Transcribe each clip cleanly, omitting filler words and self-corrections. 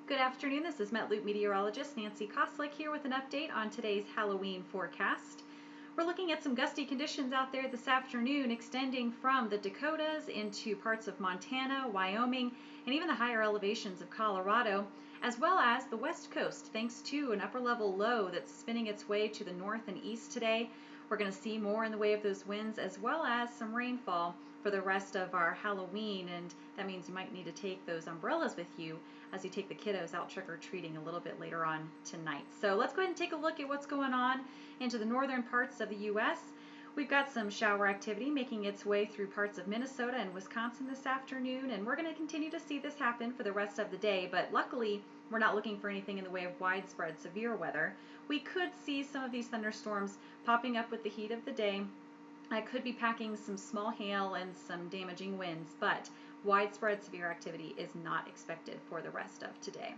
Good afternoon, this is Met-Loop meteorologist Nancy Koslick here with an update on today's Halloween forecast. We're looking at some gusty conditions out there this afternoon, extending from the Dakotas into parts of Montana, Wyoming, and even the higher elevations of Colorado, as well as the west coast, thanks to an upper level low that's spinning its way to the north and east today. We're going to see more in the way of those winds, as well as some rainfall for the rest of our Halloween, and that means you might need to take those umbrellas with you as you take the kiddos out trick-or-treating a little bit later on tonight. So let's go ahead and take a look at what's going on into the northern parts of the U.S. We've got some shower activity making its way through parts of Minnesota and Wisconsin this afternoon, and we're going to continue to see this happen for the rest of the day, but luckily we're not looking for anything in the way of widespread severe weather. We could see some of these thunderstorms popping up with the heat of the day. I could be packing some small hail and some damaging winds, but widespread severe activity is not expected for the rest of today.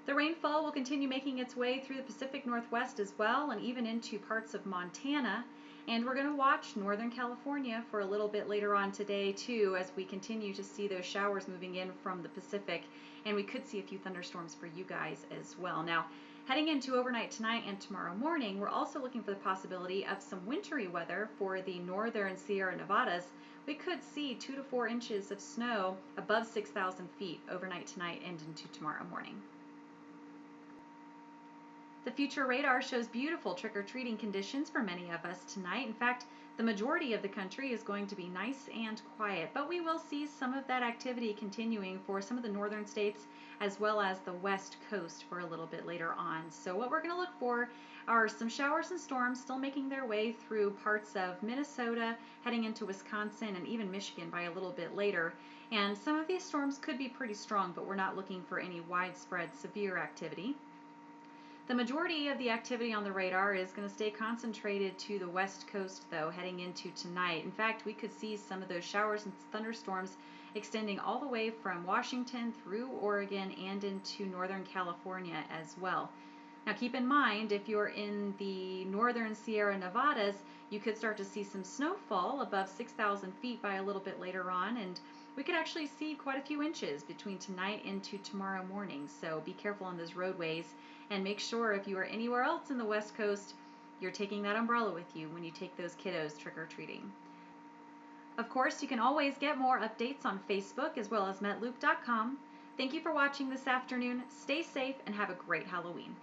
The rainfall will continue making its way through the Pacific Northwest as well, and even into parts of Montana. And we're going to watch Northern California for a little bit later on today too, as we continue to see those showers moving in from the Pacific, and we could see a few thunderstorms for you guys as well. Now, heading into overnight tonight and tomorrow morning, we're also looking for the possibility of some wintry weather for the northern Sierra Nevadas. We could see 2 to 4 inches of snow above 6,000 feet overnight tonight and into tomorrow morning. The future radar shows beautiful trick-or-treating conditions for many of us tonight. In fact, the majority of the country is going to be nice and quiet, but we will see some of that activity continuing for some of the northern states as well as the west coast for a little bit later on. So what we're going to look for are some showers and storms still making their way through parts of Minnesota, heading into Wisconsin and even Michigan by a little bit later. And some of these storms could be pretty strong, but we're not looking for any widespread severe activity. The majority of the activity on the radar is going to stay concentrated to the west coast, though, heading into tonight. In fact, we could see some of those showers and thunderstorms extending all the way from Washington through Oregon and into northern California as well. Now, keep in mind, if you're in the northern Sierra Nevadas, you could start to see some snowfall above 6,000 feet by a little bit later on, and we could actually see quite a few inches between tonight into tomorrow morning. So be careful on those roadways, and make sure if you are anywhere else in the West Coast, you're taking that umbrella with you when you take those kiddos trick-or-treating. Of course, you can always get more updates on Facebook as well as metloop.com. Thank you for watching this afternoon. Stay safe and have a great Halloween.